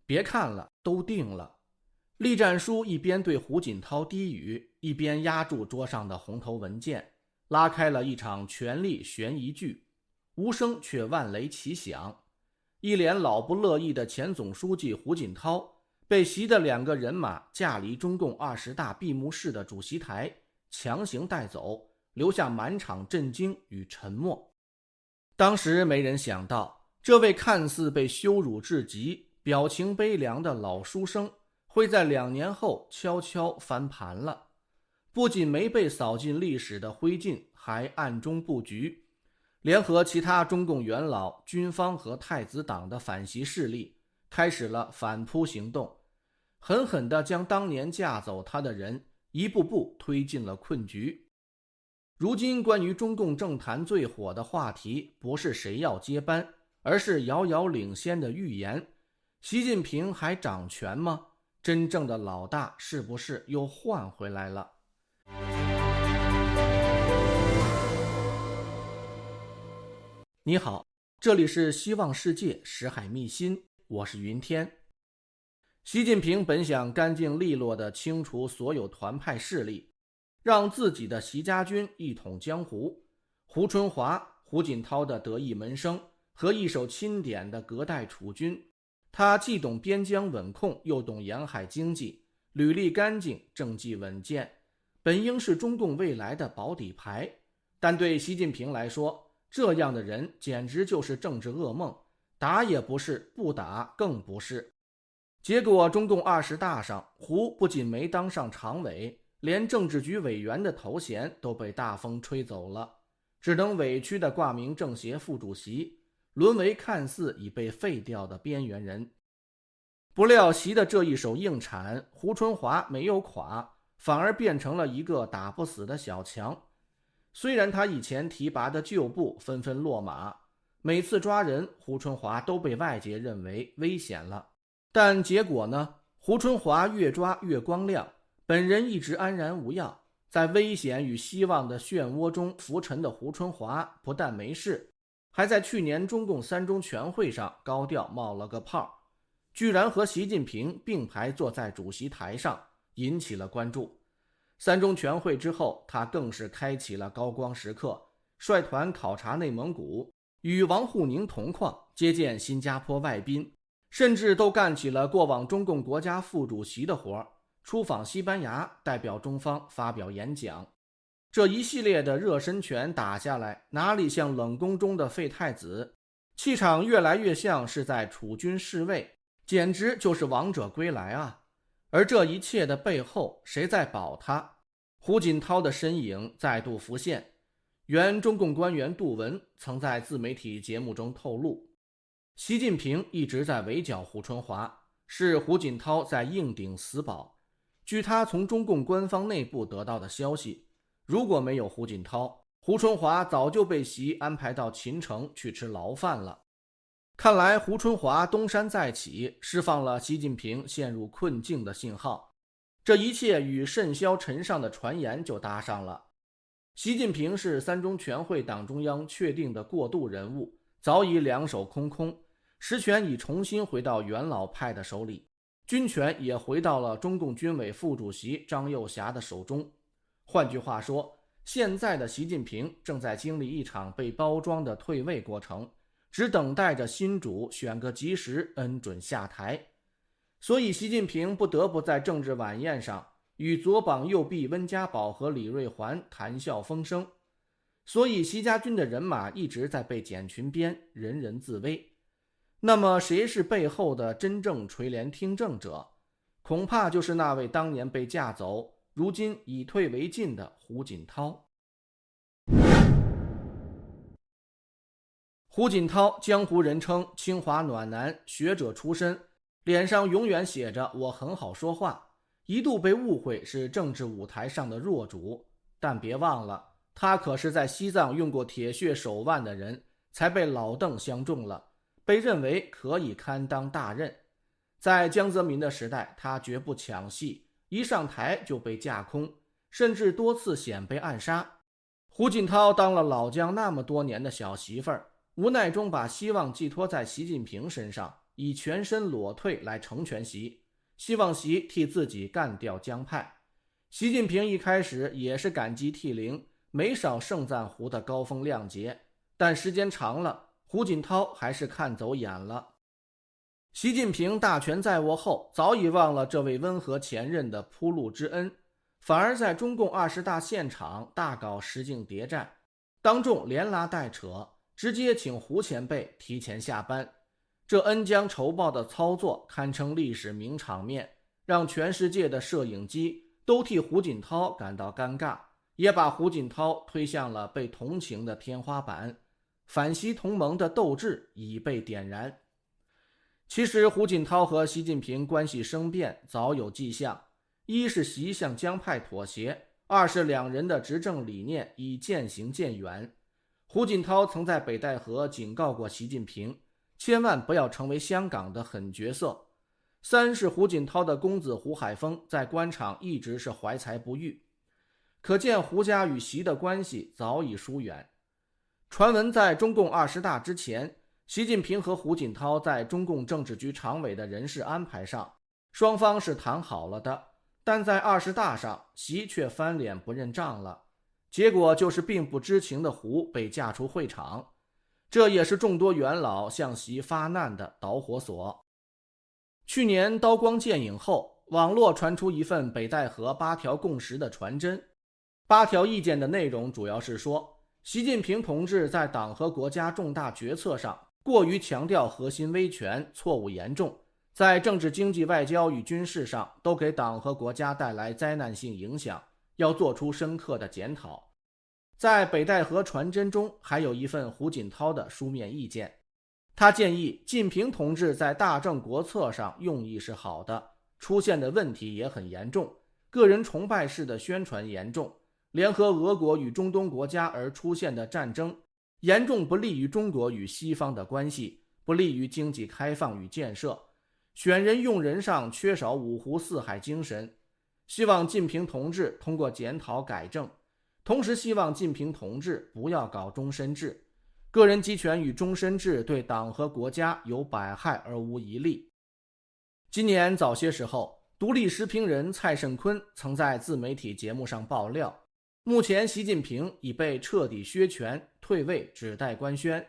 别看了，都定了。栗战书一边对胡锦涛低语，一边压住桌上的红头文件，拉开了一场权力悬疑剧，无声却万雷齐响。一脸老不乐意的前总书记胡锦涛被习的2个人马架离中共20大闭幕式的主席台，强行带走，留下满场震惊与沉默。当时没人想到，这位看似被羞辱至极、表情悲凉的老书生会在2年后悄悄翻盘了。不仅没被扫进历史的灰烬，还暗中布局，联合其他中共元老、军方和太子党的反习势力，开始了反扑行动，狠狠地将当年架走他的人一步步推进了困局。如今关于中共政坛最火的话题，不是谁要接班，而是遥遥领先的预言：习近平还掌权吗？真正的老大是不是又换回来了？你好，这里是希望世界识海秘辛，我是云天。习近平本想干净利落地清除所有团派势力，让自己的习家军一统江湖。胡春华、胡锦涛的得意门生和一手钦点的隔代储君，他既懂边疆稳控，又懂沿海经济，履历干净，政绩稳健，本应是中共未来的保底牌。但对习近平来说，这样的人简直就是政治噩梦，打也不是，不打更不是。结果中共20大上，胡不仅没当上常委，连政治局委员的头衔都被大风吹走了，只能委屈地挂名政协副主席，沦为看似已被废掉的边缘人。不料习的这一手硬铲，胡春华没有垮，反而变成了一个打不死的小强。虽然他以前提拔的旧部纷纷落马，每次抓人，胡春华都被外界认为危险了，但结果呢？胡春华越抓越光亮，本人一直安然无恙。在危险与希望的漩涡中浮沉的胡春华不但没事，还在去年中共3中全会上高调冒了个泡，居然和习近平并排坐在主席台上，引起了关注。3中全会之后，他更是开启了高光时刻，率团考察内蒙古，与王沪宁同框，接见新加坡外宾，甚至都干起了过往中共国家副主席的活，出访西班牙，代表中方发表演讲。这一系列的热身拳打下来，哪里像冷宫中的废太子，气场越来越像是在储君侍卫，简直就是王者归来啊！而这一切的背后，谁在保他？胡锦涛的身影再度浮现。原中共官员杜文曾在自媒体节目中透露，习近平一直在围剿胡春华，是胡锦涛在硬顶死保。据他从中共官方内部得到的消息，如果没有胡锦涛，胡春华早就被习安排到秦城去吃牢饭了。看来胡春华东山再起，释放了习近平陷入困境的信号。这一切与甚嚣尘上的传言就搭上了。习近平是3中全会党中央确定的过渡人物，早已两手空空，实权已重新回到元老派的手里，军权也回到了中共军委副主席张又侠的手中。换句话说，现在的习近平正在经历一场被包装的退位过程，只等待着新主选个及时恩准下台。所以习近平不得不在政治晚宴上与左膀右臂温家宝和李瑞环谈笑风生。所以习家军的人马一直在被剪裙边，人人自危。那么谁是背后的真正垂帘听政者？恐怕就是那位当年被架走，如今以退为进的胡锦涛。胡锦涛江湖人称清华暖男，学者出身，脸上永远写着我很好说话，一度被误会是政治舞台上的弱主。但别忘了，他可是在西藏用过铁血手腕的人，才被老邓相中了，被认为可以堪当大任。在江泽民的时代，他绝不抢戏，一上台就被架空，甚至多次险被暗杀。胡锦涛当了老江那么多年的小媳妇儿，无奈中把希望寄托在习近平身上，以全身裸退来成全习，希望习替自己干掉江派。习近平一开始也是感激涕零，没少盛赞胡的高风亮节，但时间长了，胡锦涛还是看走眼了。习近平大权在握后，早已忘了这位温和前任的铺路之恩，反而在中共20大现场大搞实境谍战，当众连拉带扯，直接请胡前辈提前下班。这恩将仇报的操作堪称历史名场面，让全世界的摄影机都替胡锦涛感到尴尬，也把胡锦涛推向了被同情的天花板。反习同盟的斗志已被点燃。其实胡锦涛和习近平关系生变早有迹象，一是习向江派妥协，二是两人的执政理念已渐行渐远。胡锦涛曾在北戴河警告过习近平，千万不要成为香港的狠角色。三是胡锦涛的公子胡海峰在官场一直是怀才不遇，可见胡家与习的关系早已疏远。传闻在中共20大之前，习近平和胡锦涛在中共政治局常委的人事安排上，双方是谈好了的，但在20大上，习却翻脸不认账了。结果就是并不知情的胡被架出会场，这也是众多元老向习发难的导火索。去年刀光剑影后，网络传出一份北戴河8条共识的传真。8条意见的内容主要是说，习近平同志在党和国家重大决策上过于强调核心威权，错误严重，在政治经济外交与军事上都给党和国家带来灾难性影响，要做出深刻的检讨。在北戴河传真中还有一份胡锦涛的书面意见，他建议晋平同志在大政国策上用意是好的，出现的问题也很严重，个人崇拜式的宣传严重，联合俄国与中东国家而出现的战争严重不利于中国与西方的关系，不利于经济开放与建设，选人用人上缺少五湖四海精神，希望晋平同志通过检讨改正，同时希望晋平同志不要搞终身制，个人集权与终身制对党和国家有百害而无一利。今年早些时候，独立时评人蔡胜坤曾在自媒体节目上爆料，目前习近平已被彻底削权退位，只待官宣。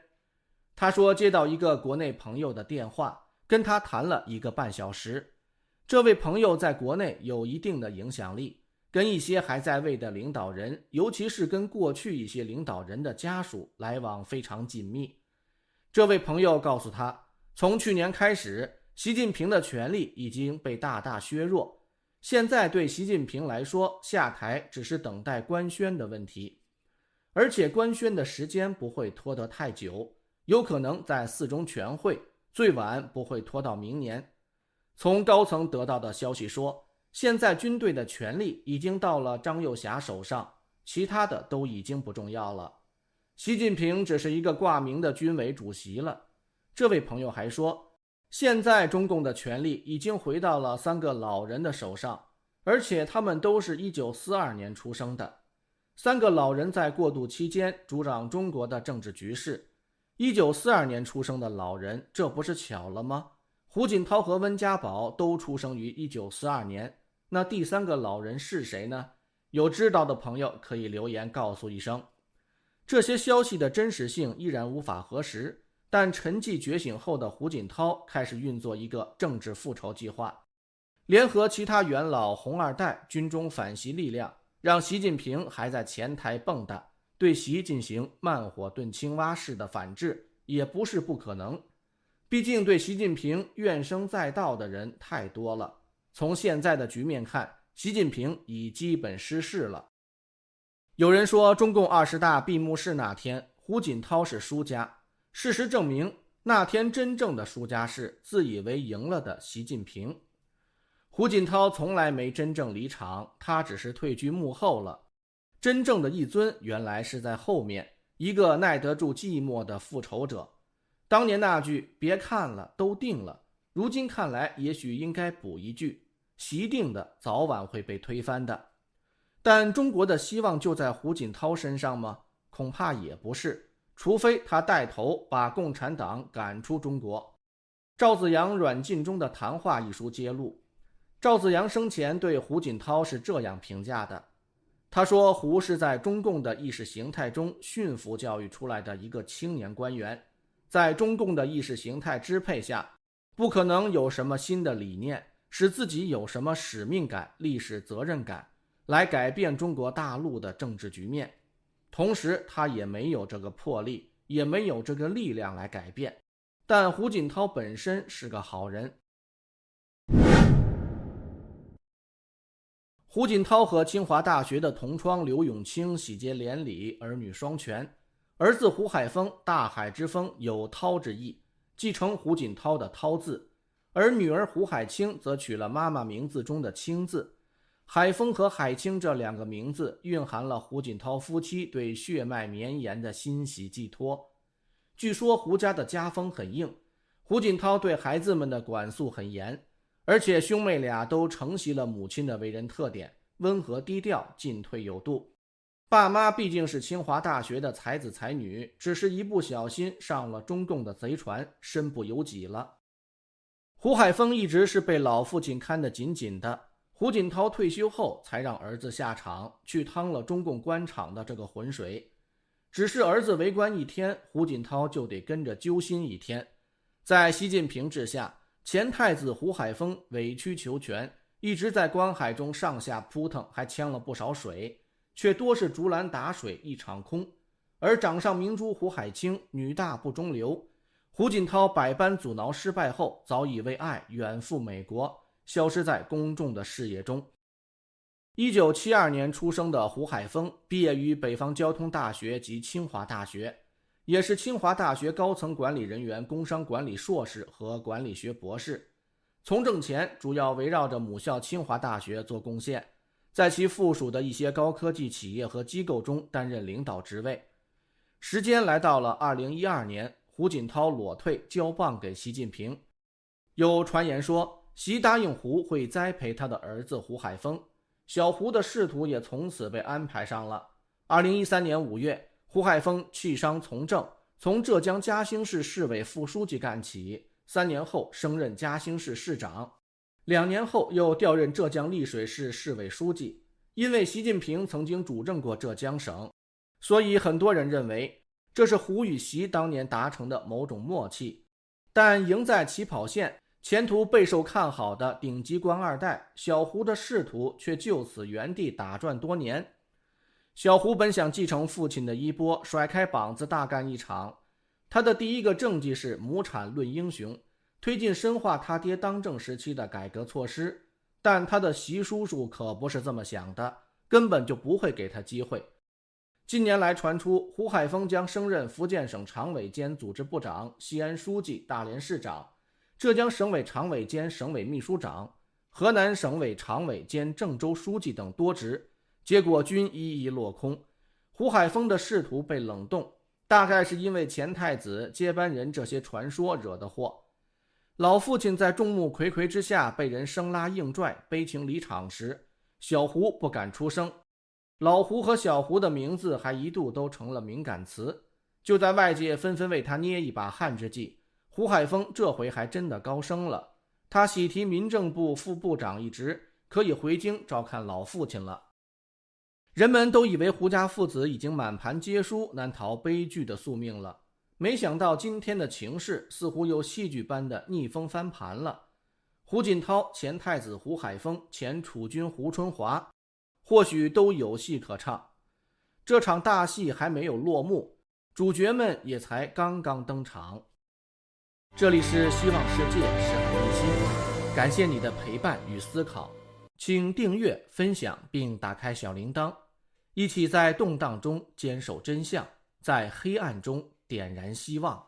他说接到一个国内朋友的电话，跟他谈了1个半小时。这位朋友在国内有一定的影响力，跟一些还在位的领导人，尤其是跟过去一些领导人的家属来往非常紧密。这位朋友告诉他，从去年开始，习近平的权力已经被大大削弱，现在对习近平来说，下台只是等待官宣的问题，而且官宣的时间不会拖得太久，有可能在4中全会，最晚不会拖到明年。从高层得到的消息说，现在军队的权力已经到了张又侠手上，其他的都已经不重要了。习近平只是一个挂名的军委主席了。这位朋友还说，现在中共的权力已经回到了3个老人的手上，而且他们都是1942年出生的。3个老人在过渡期间主掌中国的政治局势。1942年出生的老人，这不是巧了吗？胡锦涛和温家宝都出生于1942年，那第3个老人是谁呢？有知道的朋友可以留言告诉一声。这些消息的真实性依然无法核实，但沉寂觉醒后的胡锦涛开始运作一个政治复仇计划，联合其他元老红二代军中反习力量，让习近平还在前台蹦跶，对习进行慢火炖青蛙式的反制也不是不可能。毕竟对习近平怨声载道的人太多了，从现在的局面看，习近平已基本失势了。有人说中共20大闭幕式那天，胡锦涛是输家，事实证明，那天真正的输家是自以为赢了的习近平。胡锦涛从来没真正离场，他只是退居幕后了。真正的一尊原来是在后面，一个耐得住寂寞的复仇者。当年那句别看了都定了，如今看来也许应该补一句，习定的早晚会被推翻的。但中国的希望就在胡锦涛身上吗？恐怕也不是，除非他带头把共产党赶出中国。赵子阳软禁中的谈话一书揭露，赵子阳生前对胡锦涛是这样评价的，他说胡是在中共的意识形态中驯服教育出来的一个青年官员，在中共的意识形态支配下，不可能有什么新的理念，使自己有什么使命感、历史责任感，来改变中国大陆的政治局面。同时他也没有这个魄力，也没有这个力量来改变。但胡锦涛本身是个好人。胡锦涛和清华大学的同窗刘永清喜结连理，儿女双全。儿子胡海峰，大海之峰，有涛之意，继承胡锦涛的涛字，而女儿胡海清则取了妈妈名字中的清字。海峰和海清这两个名字蕴含了胡锦涛夫妻对血脉绵延的欣喜寄托。据说胡家的家风很硬，胡锦涛对孩子们的管束很严，而且兄妹俩都承袭了母亲的为人特点，温和低调，进退有度。爸妈毕竟是清华大学的才子才女，只是一不小心上了中共的贼船，身不由己了。胡海峰一直是被老父亲看得紧紧的，胡锦涛退休后才让儿子下场，去趟了中共官场的这个浑水。只是儿子为官一天，胡锦涛就得跟着揪心一天。在习近平治下，前太子胡海峰委曲求全，一直在官海中上下扑腾，还呛了不少水，却多是竹篮打水一场空。而掌上明珠胡海清女大不中留，胡锦涛百般阻挠失败后，早已为爱远赴美国，消失在公众的视野中。1972年出生的胡海峰毕业于北方交通大学及清华大学，也是清华大学高层管理人员工商管理硕士和管理学博士。从政前主要围绕着母校清华大学做贡献，在其附属的一些高科技企业和机构中担任领导职位。时间来到了2012年，胡锦涛裸退交棒给习近平。有传言说，习答应胡会栽培他的儿子胡海峰，小胡的仕途也从此被安排上了。2013年5月，胡海峰弃商从政，从浙江嘉兴市市委副书记干起，3年后升任嘉兴市市长，2年后又调任浙江丽水市市委书记。因为习近平曾经主政过浙江省，所以很多人认为这是胡与习当年达成的某种默契。但赢在起跑线，前途备受看好的顶级官二代小胡的仕途却就此原地打转多年。小胡本想继承父亲的衣钵，甩开膀子大干一场。他的第一个政绩是亩产论英雄，推进深化他爹当政时期的改革措施。但他的习叔叔可不是这么想的，根本就不会给他机会。近年来传出胡海峰将升任福建省常委兼组织部长、西安书记、大连市长、浙江省委常委兼省委秘书长、河南省委常委兼郑州书记等多职，结果均一一落空。胡海峰的仕途被冷冻，大概是因为前太子、接班人这些传说惹的祸。老父亲在众目睽睽之下被人生拉硬拽，悲情离场时，小胡不敢出声。老胡和小胡的名字还一度都成了敏感词。就在外界纷纷为他捏一把汗之际，胡海峰这回还真的高升了，他喜提民政部副部长一职，可以回京照看老父亲了。人们都以为胡家父子已经满盘皆输，难逃悲剧的宿命了，没想到今天的情势似乎又戏剧般的逆风翻盘了。胡锦涛、前太子胡海峰、前储君胡春华或许都有戏可唱，这场大戏还没有落幕，主角们也才刚刚登场。这里是希望世界，是很一心，感谢你的陪伴与思考，请订阅、分享并打开小铃铛，一起在动荡中坚守真相，在黑暗中点燃希望。